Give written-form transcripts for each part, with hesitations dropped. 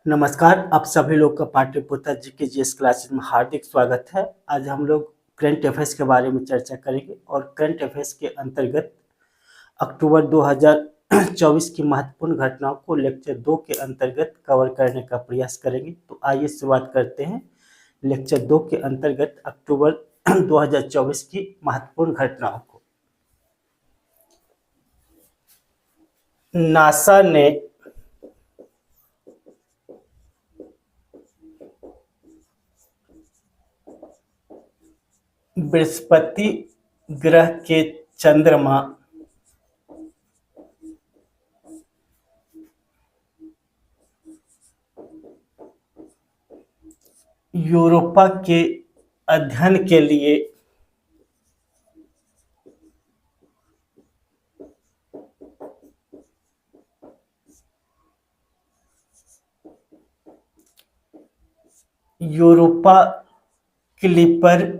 नमस्कार, आप सभी लोग का पाटलिपुत्र जीके जीएस क्लासेस में हार्दिक स्वागत है। आज हम लोग करंट अफेयर्स के बारे में चर्चा करेंगे और करंट अफेयर्स के अंतर्गत अक्टूबर 2024 की महत्वपूर्ण घटनाओं को लेक्चर 2 के अंतर्गत कवर करने का प्रयास करेंगे। तो आइए शुरुआत करते हैं लेक्चर 2 के अंतर्गत अक्टूबर 2024 की महत्वपूर्ण घटनाओं को। नासा ने बृहस्पति ग्रह के चंद्रमा यूरोपा के अध्ययन के लिए यूरोपा क्लिपर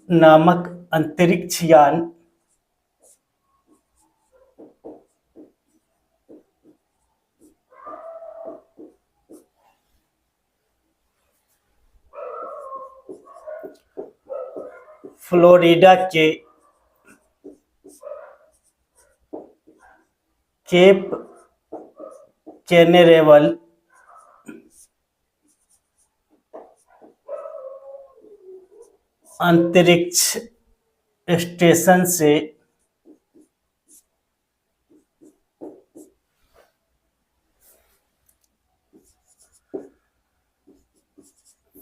नामक अंतरिक्ष यान फ्लोरिडा के केप कैनेरेवल अंतरिक्ष स्टेशन से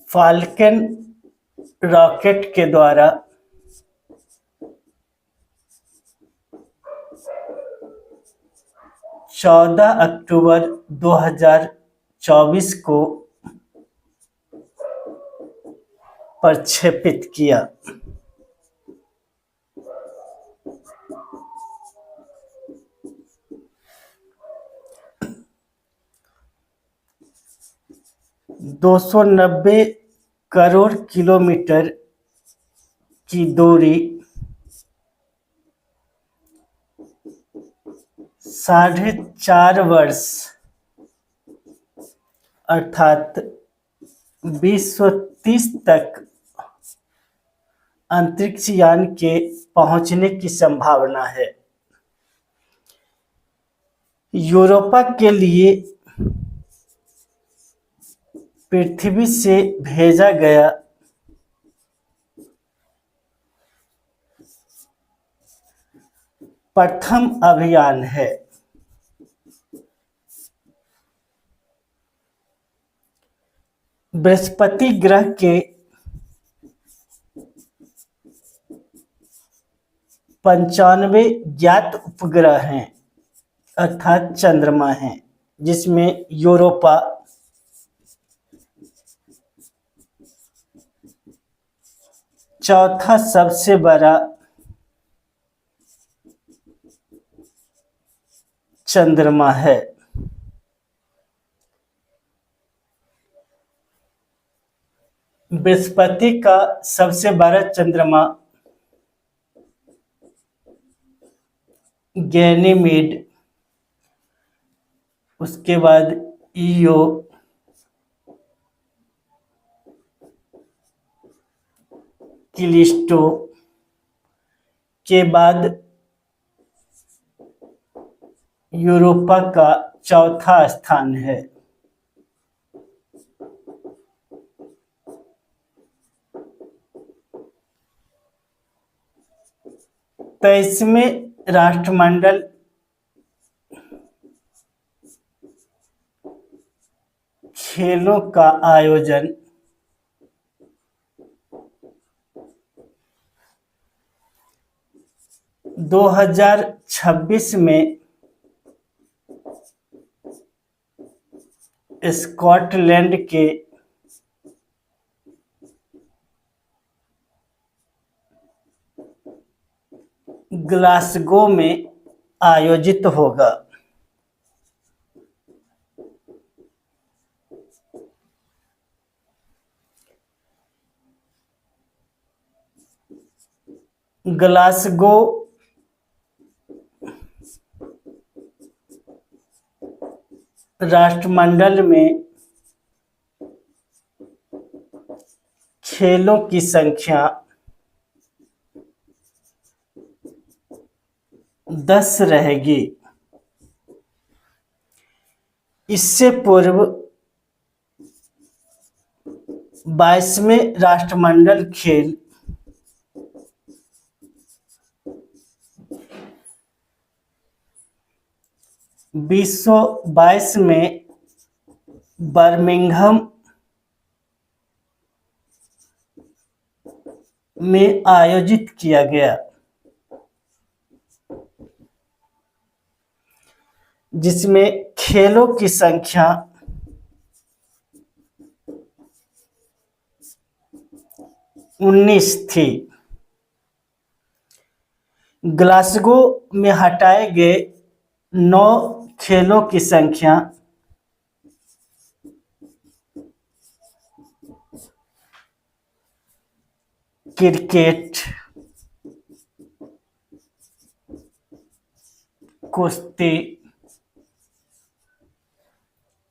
फाल्कन रॉकेट के द्वारा 14 अक्टूबर 2024 को प्रक्षेपित किया। $290 करोड़ किलोमीटर की दूरी 4.5 वर्ष अर्थात 2030 तक अंतरिक्ष यान के पहुंचने की संभावना है। यूरोपा के लिए पृथ्वी से भेजा गया प्रथम अभियान है। बृहस्पति ग्रह के 95 ज्ञात उपग्रह हैं अर्थात चंद्रमा हैं, जिसमें यूरोपा चौथा सबसे बड़ा चंद्रमा है। बृहस्पति का सबसे बड़ा चंद्रमा गैनीमेड, उसके बाद ईओ, कैलिस्टो के बाद यूरोपा का चौथा स्थान है। तेईसवें राष्ट्रमंडल खेलों का आयोजन 2026 में स्कॉटलैंड के ग्लासगो में आयोजित होगा। ग्लासगो राष्ट्रमंडल में खेलों की संख्या 10 रहेगी। इससे पूर्व 22वें राष्ट्रमंडल खेल (1922) में बर्मिंघम में आयोजित किया गया, जिसमें खेलों की संख्या 19 थी। ग्लासगो में हटाए गए 9 खेलों की संख्या क्रिकेट, कुश्ती,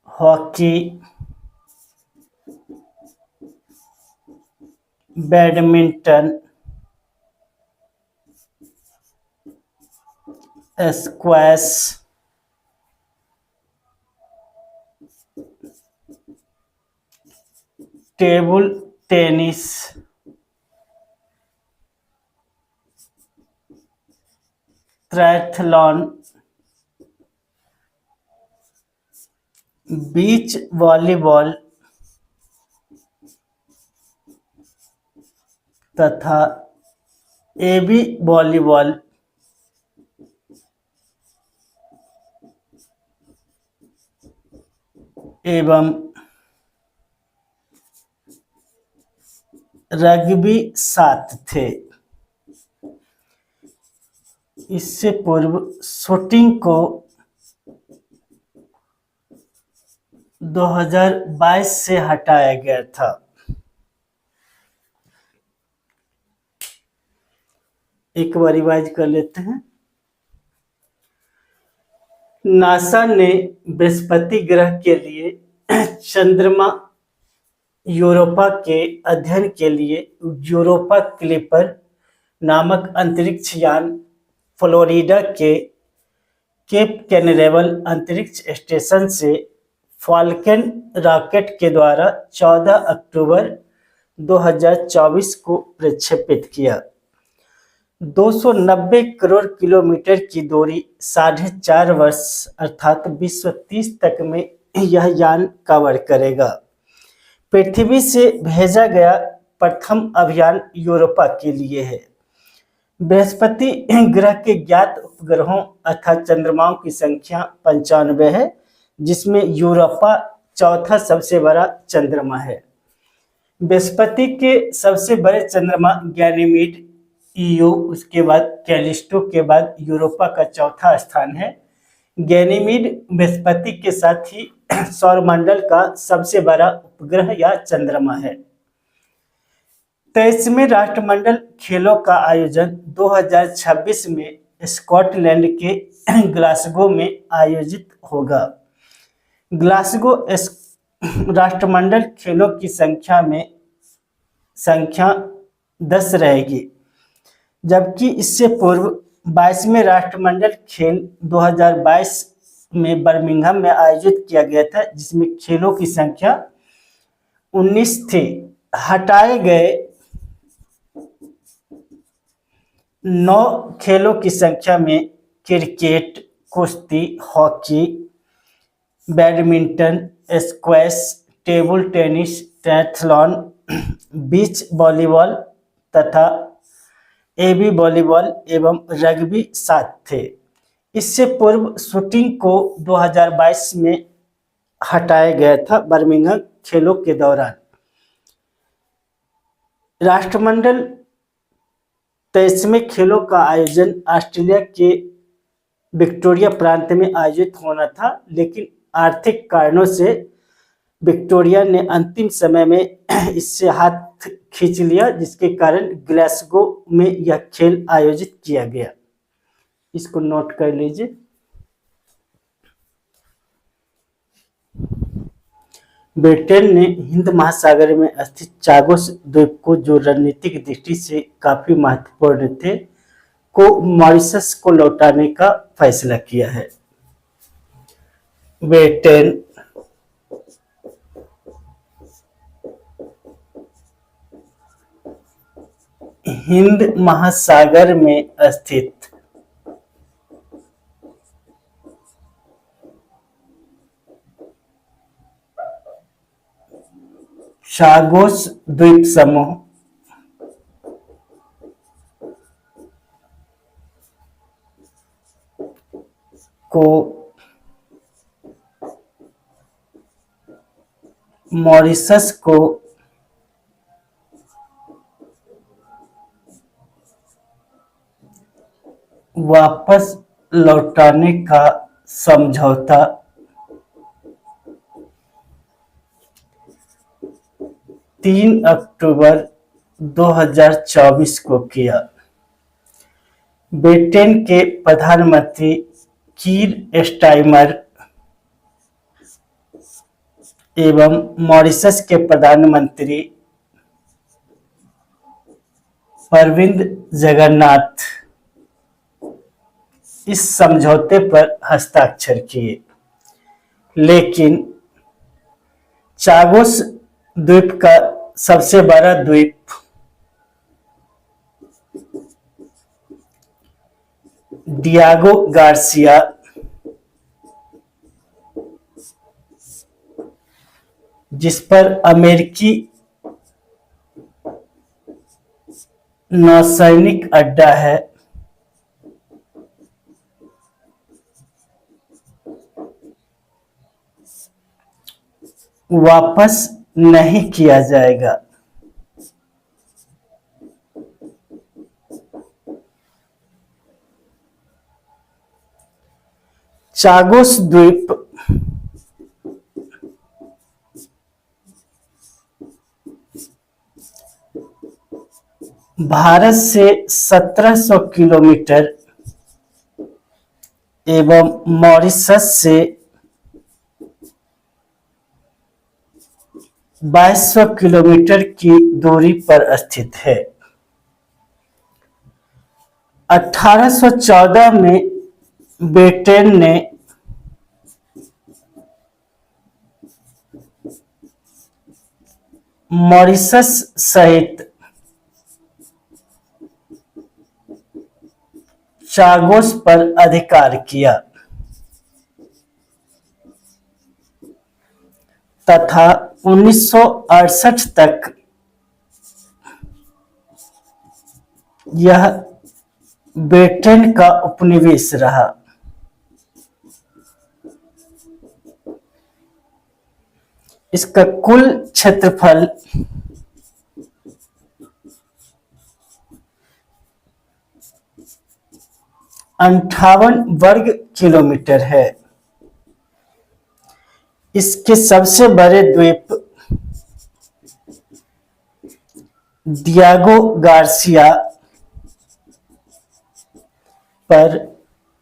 hockey, badminton, squash, table tennis, triathlon, beach volleyball तथा एबी वॉलीबॉल एवं रग्बी 7 थे। इससे पूर्व शूटिंग को 2022 से हटाया गया था। एक बार रिवाइज कर लेते हैं। नासा ने बृहस्पति ग्रह के लिए चंद्रमा यूरोपा के अध्ययन के लिए यूरोपा क्लिपर नामक अंतरिक्ष यान फ्लोरिडा के केप कैनवेरल अंतरिक्ष स्टेशन से फाल्कन रॉकेट के द्वारा 14 अक्टूबर 2024 को प्रक्षेपित किया। 290 करोड़ किलोमीटर की दूरी 4.5 वर्ष अर्थात 2030 तक में यह यान कवर करेगा। पृथ्वी से भेजा गया प्रथम अभियान यूरोपा के लिए है। बृहस्पति ग्रह के ज्ञात उपग्रहों अर्थात चंद्रमाओं की संख्या 95 है, जिसमें यूरोपा चौथा सबसे बड़ा चंद्रमा है। बृहस्पति के सबसे बड़े चंद्रमा गैनीमीड, ईओ, उसके बाद कैलिस्टो के बाद यूरोपा का चौथा स्थान है। गैनीमीड बृहस्पति के साथ ही सौरमंडल का सबसे बड़ा उपग्रह या चंद्रमा है। 23वें राष्ट्रमंडल खेलों का आयोजन 2026 में स्कॉटलैंड के ग्लासगो में आयोजित होगा। ग्लासगो राष्ट्रमंडल खेलों की संख्या 10 रहेगी, जबकि इससे पूर्व 22वें राष्ट्रमंडल खेल 2022 में बर्मिंघम में आयोजित किया गया था, जिसमें खेलों की संख्या 19 थी। हटाए गए 9 खेलों की संख्या में क्रिकेट, कुश्ती, hockey, badminton, squash, table tennis, triathlon, beach volleyball तथा एबी वॉलीबॉल एवं रग्बी 7 थे। इससे पूर्व शूटिंग को 2022 में हटाया गया था बर्मिंघम खेलों के दौरान। राष्ट्रमंडल 23वें खेलों का आयोजन ऑस्ट्रेलिया के विक्टोरिया प्रांत में आयोजित होना था, लेकिन आर्थिक कारणों से विक्टोरिया ने अंतिम समय में इससे हाथ खींच लिया, जिसके कारण ग्लासगो में यह खेल आयोजित किया गया। इसको नोट कर लीजिए। ब्रिटेन ने हिंद महासागर में स्थित चागोस द्वीप को, जो रणनीतिक दृष्टि से काफी महत्वपूर्ण थे, को मॉरिशस को लौटाने का फैसला किया है। ब्रिटेन हिंद महासागर में स्थित चागोस द्वीप समूह को मॉरिशस को वापस लौटाने का समझौता 3 अक्टूबर 2024 को किया। ब्रिटेन के प्रधानमंत्री कीर स्टारमर एवं मॉरिशस के प्रधानमंत्री प्रविंद जगन्नाथ इस समझौते पर हस्ताक्षर किए, लेकिन चागोस द्वीप का सबसे बड़ा द्वीप डियागो गार्सिया जिस पर अमेरिकी नौसैनिक अड्डा है, वापस नहीं किया जाएगा। चागोस द्वीप भारत से 1700 किलोमीटर एवं मॉरिशस से 2200 किलोमीटर की दूरी पर स्थित है। 1814 में ब्रिटेन ने मॉरिशस सहित चागोस पर अधिकार किया तथा 1968 तक यह ब्रिटेन का उपनिवेश रहा। इसका कुल क्षेत्रफल 58 वर्ग किलोमीटर है। इसके सबसे बड़े द्वीप डियागो गार्सिया पर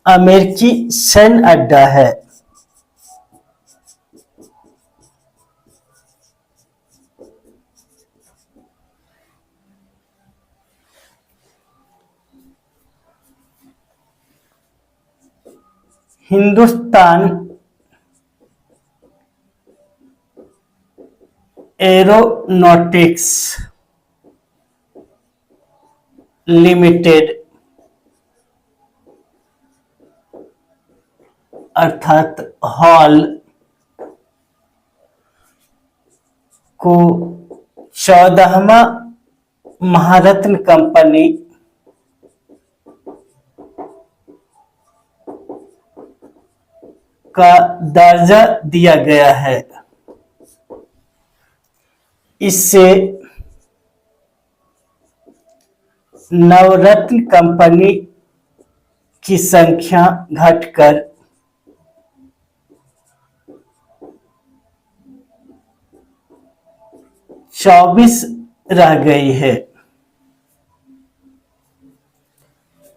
अमेरिकी सैन्य अड्डा है। हिंदुस्तान एरोनॉटिक्स लिमिटेड अर्थात हॉल को 14वां महारत्न कंपनी का दर्जा दिया गया है। इससे नवरत्न कंपनी की संख्या घटकर 24 रह गई है।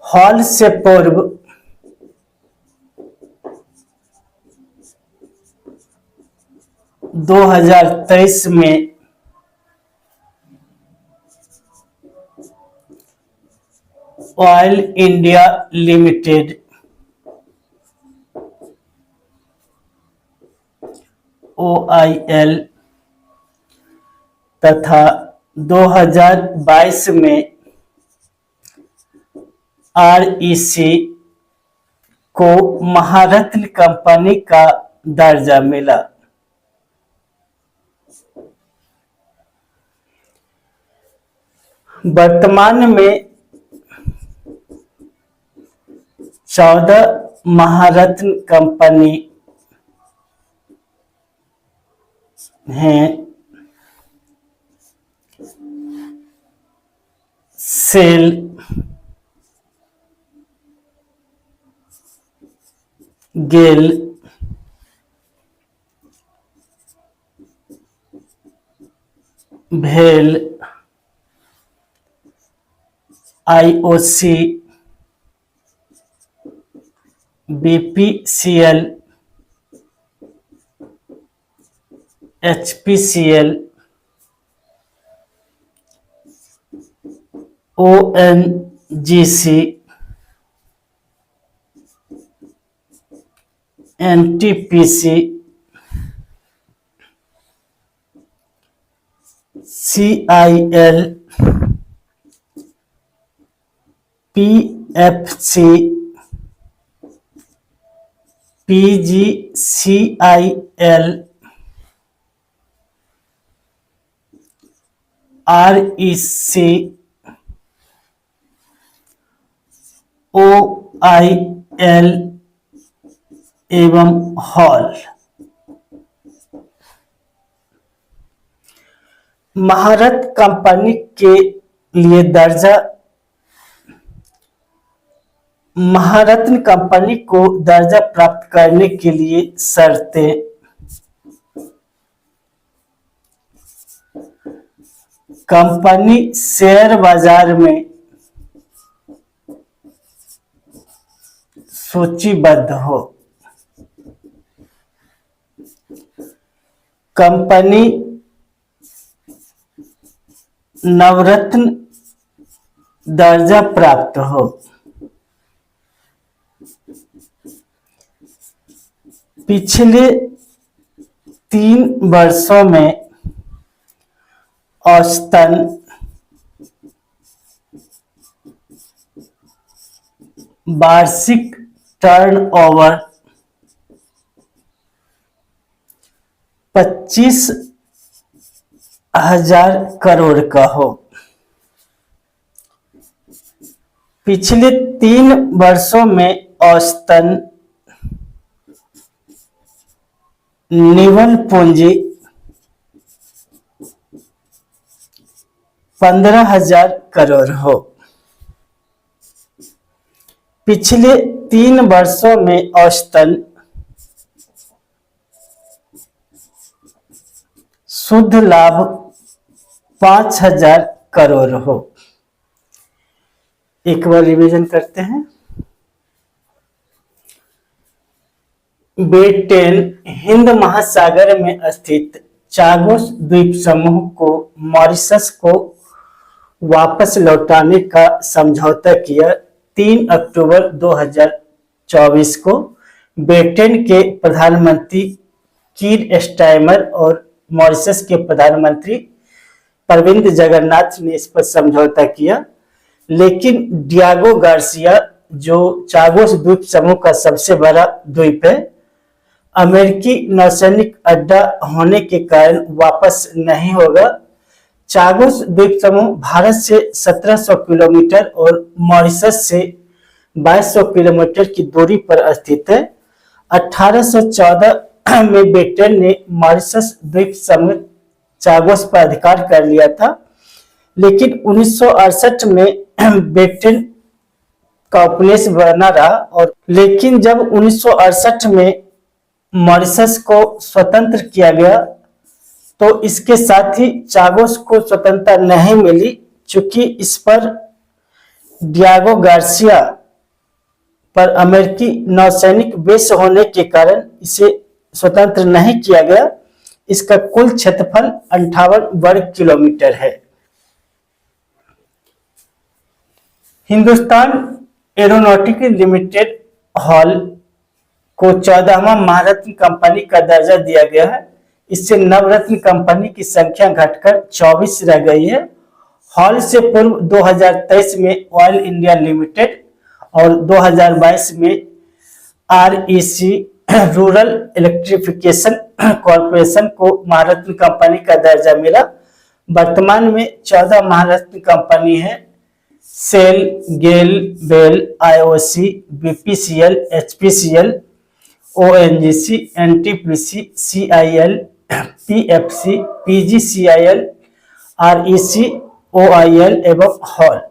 हॉल से पूर्व 2023 में ऑयल इंडिया लिमिटेड OIL तथा 2022 में REC को महारत्न कंपनी का दर्जा मिला। वर्तमान में 14 महारत्न कंपनी हैं। सेल, गेल, भेल, IOC, BPCL, HPCL, ONGC, NTPC, CIL, PFC, PGCIL, REC, OIL एवं हॉल। महारत्न कंपनी के लिए दर्जा, महारत्न कंपनी को दर्जा प्राप्त करने के लिए शर्तें। कंपनी शेयर बाजार में सूचीबद्ध हो। कंपनी नवरत्न दर्जा प्राप्त हो। पिछले 3 वर्षों में औसतन वार्षिक टर्नओवर 25,000 करोड़ का हो। पिछले 3 वर्षों में औसतन निवल पूंजी 15,000 करोड़ हो। पिछले 3 वर्षों में औसतन शुद्ध लाभ 5,000 करोड़ हो। एक बार रिवीजन करते हैं। ब्रिटेन हिंद महासागर में स्थित चागोस द्वीप समूह को मॉरिशस को वापस लौटाने का समझौता किया। 3 अक्टूबर 2024 को ब्रिटेन के प्रधानमंत्री कीर स्टारमर और मॉरिशस के प्रधानमंत्री प्रविंद जगन्नाथ ने इस पर समझौता किया, लेकिन डियागो गार्सिया, जो चागोस द्वीप समूह का सबसे बड़ा द्वीप है, अमेरिकी नौसैनिक अड्डा होने के कारण वापस नहीं होगा। चागोस द्वीप समूह भारत से 1700 किलोमीटर और मॉरिशस से 2200 किलोमीटर की दूरी पर स्थित है। 1814 में ब्रिटेन ने मॉरिशस द्वीप समेत चागोस पर अधिकार कर लिया था, लेकिन 1968 में ब्रिटेन का उपनिवेश बना रहा। और लेकिन जब 1968 में मॉरिशस को स्वतंत्र किया गया तो इसके साथ ही चागोस को स्वतंत्रता नहीं मिली, चूंकि इस पर डियागो गार्सिया पर अमेरिकी नौसैनिक बेस होने के कारण इसे स्वतंत्र नहीं किया गया। इसका कुल क्षेत्रफल 58 वर्ग किलोमीटर है। हिंदुस्तान एरोनॉटिकल लिमिटेड हॉल को 14वां महारत्न कंपनी का दर्जा दिया गया है। इससे नवरत्न कंपनी की संख्या घटकर 24 रह गई है। हॉल से पूर्व 2023 में ऑयल इंडिया लिमिटेड और 2022 में आरईसी रूरल इलेक्ट्रिफिकेशन कॉरपोरेशन को महारत्न कंपनी का दर्जा मिला। वर्तमान में 14 महारत्न कंपनी है। SAIL, GAIL, BEL, IOC, BPCL, HPCL, ONGC, NTPC, CIL, PFC, PGCIL, REC, OIL एवं हॉल।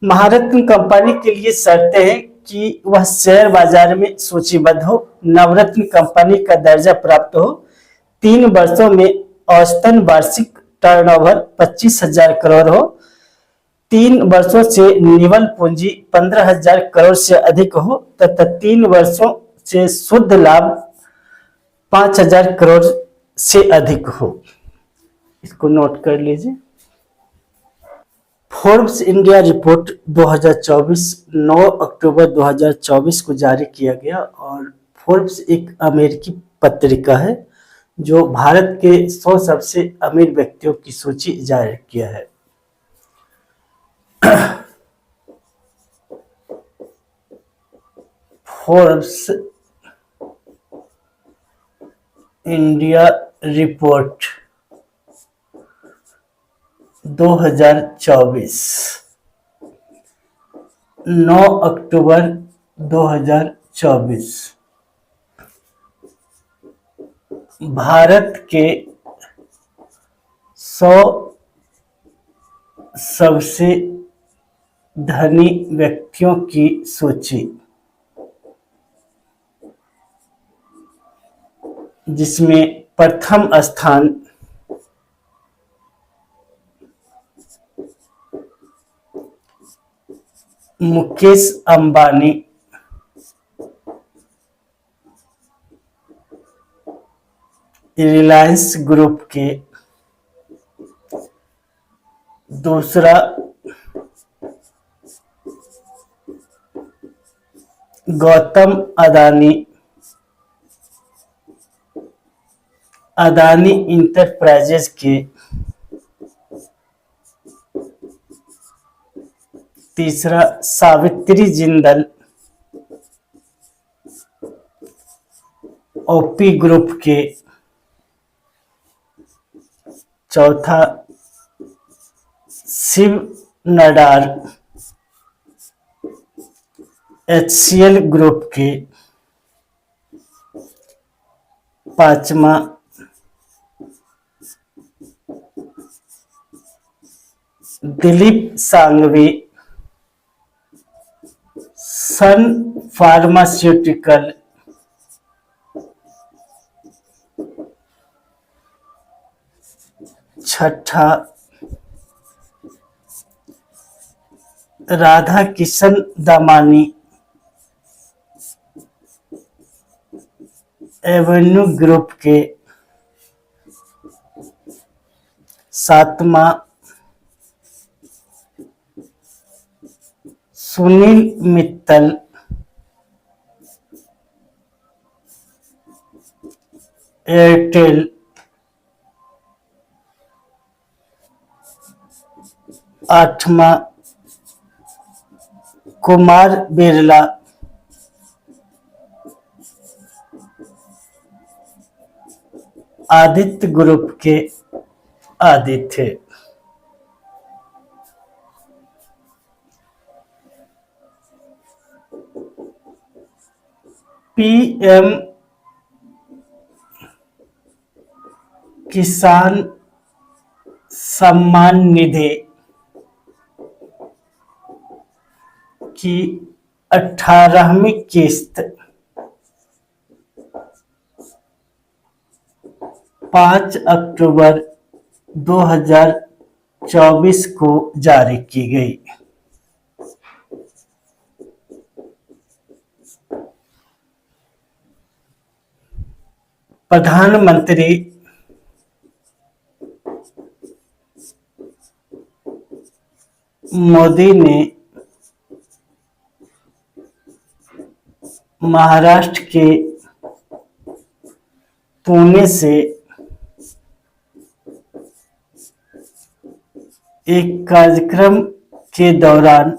महारत्न कंपनी के लिए शर्तें हैं कि वह शेयर बाजार में सूचीबद्ध हो, नवरत्न कंपनी का दर्जा प्राप्त हो, 3 वर्षों में औसतन वार्षिक टर्नओवर 25,000 करोड़ हो, 3 वर्षों से निवल पूंजी 15,000 करोड़ से अधिक हो तथा 3 वर्षों से शुद्ध लाभ 5,000 करोड़ से अधिक हो। इसको नोट कर लीजिए। फोर्ब्स इंडिया रिपोर्ट 2024 9 अक्टूबर 2024 को जारी किया गया और फोर्ब्स एक अमेरिकी पत्रिका है जो भारत के 100 सबसे अमीर व्यक्तियों की सूची जारी किया है। फोर्ब्स इंडिया रिपोर्ट 2024 9 अक्टूबर 2024 भारत के 100 सबसे धनी व्यक्तियों की सूची, जिसमें प्रथम स्थान मुकेश अंबानी, रिलायंस ग्रुप के, दूसरा गौतम अदानी, अदानी इंटरप्राइजेज के, तीसरा सावित्री जिंदल ओपी ग्रुप के, चौथा शिव नडार एचसीएल ग्रुप के, पांचवा दिलीप सांघवी सन फार्मास्यूटिकल, छठा राधा किशन दामानी एवेन्यू ग्रुप के, सातवां सुनील मित्तल एयरटेल, आठवां कुमार बिरला आदित्य ग्रुप के आदित्य, पीएम किसान सम्मान निधि की 18वीं किस्त 5 अक्टूबर 2024 को जारी की गई। प्रधानमंत्री मोदी ने महाराष्ट्र के पुणे से एक कार्यक्रम के दौरान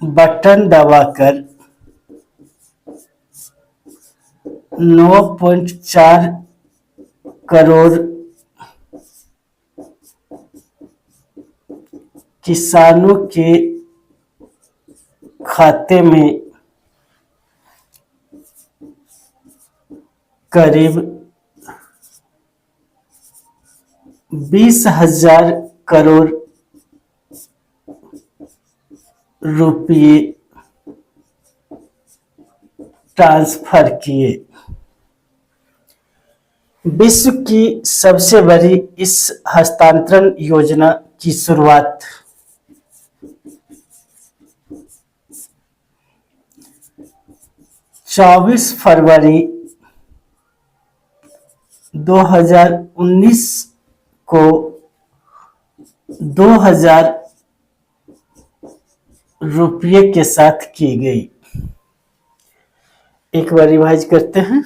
बटन दबाकर 9.4 करोड़ किसानों के खाते में करीब 20,000 करोड़ रुपये ट्रांसफर किए। विश्व की सबसे बड़ी इस हस्तांतरण योजना की शुरुआत 24 फरवरी 2019 को 2,000 रुपये के साथ की गई। एक बार रिवाइज करते हैं।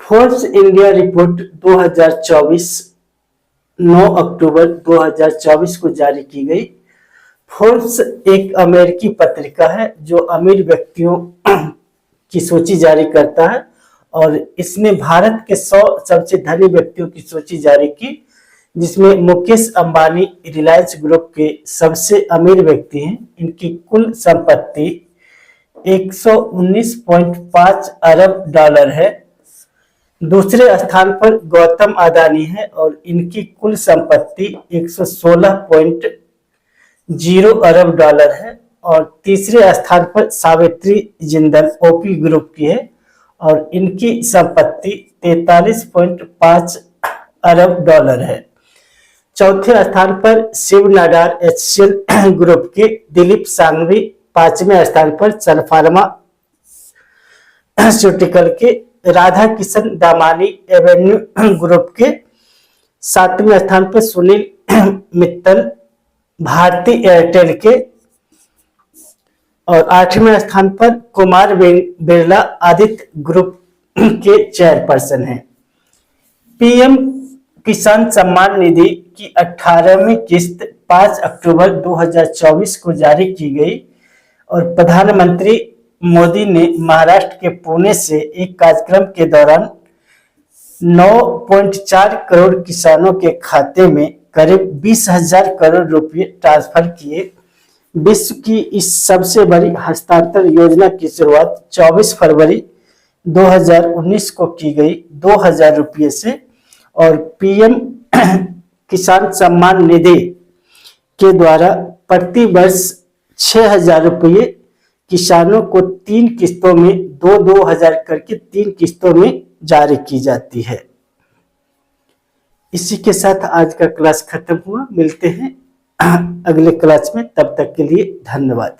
फोर्ब्स इंडिया रिपोर्ट 2024 9 अक्टूबर 2024 को जारी की गई। फोर्ब्स एक अमेरिकी पत्रिका है जो अमीर व्यक्तियों की सूची जारी करता है और इसने भारत के 100 सबसे धनी व्यक्तियों की सूची जारी की, जिसमें मुकेश अंबानी रिलायंस ग्रुप के सबसे अमीर व्यक्ति हैं। इनकी कुल संपत्ति 119.5 अरब डॉलर है। दूसरे स्थान पर गौतम अदानी है और इनकी कुल संपत्ति 116.0 अरब डॉलर है। और तीसरे स्थान पर सावित्री जिंदल ओपी ग्रुप की है और इनकी संपत्ति 43.5 अरब डॉलर है। चौथे स्थान पर शिव नाडार HCL ग्रुप के दिलीप सांघवी, पांचवें स्थान पर सन फार्मास्यूटिकल के राधा किशन दामानी एवेन्यू ग्रुप के, सातवें स्थान पर सुनील मित्तल भारती एयरटेल के और आठवें स्थान पर कुमार बिरला आदित्य ग्रुप के चेयरपर्सन हैं। पीएम किसान सम्मान निधि की 18वीं किस्त 5 अक्टूबर 2024 को जारी की गई और प्रधानमंत्री मोदी ने महाराष्ट्र के पुणे से एक कार्यक्रम के दौरान 9.4 करोड़ किसानों के खाते में करीब 20,000 करोड़ रुपए ट्रांसफर किए। विश्व की इस सबसे बड़ी हस्तांतरण योजना की शुरुआत 24 फरवरी 2019 को की गई 2,000 रुपये से और पीएम किसान सम्मान निधि के द्वारा प्रति वर्ष 6,000 रुपये किसानों को 3 किस्तों में 2,000 करके 3 किस्तों में जारी की जाती है। इसी के साथ आज का क्लास खत्म हुआ। मिलते हैं अगले क्लास में, तब तक के लिए धन्यवाद।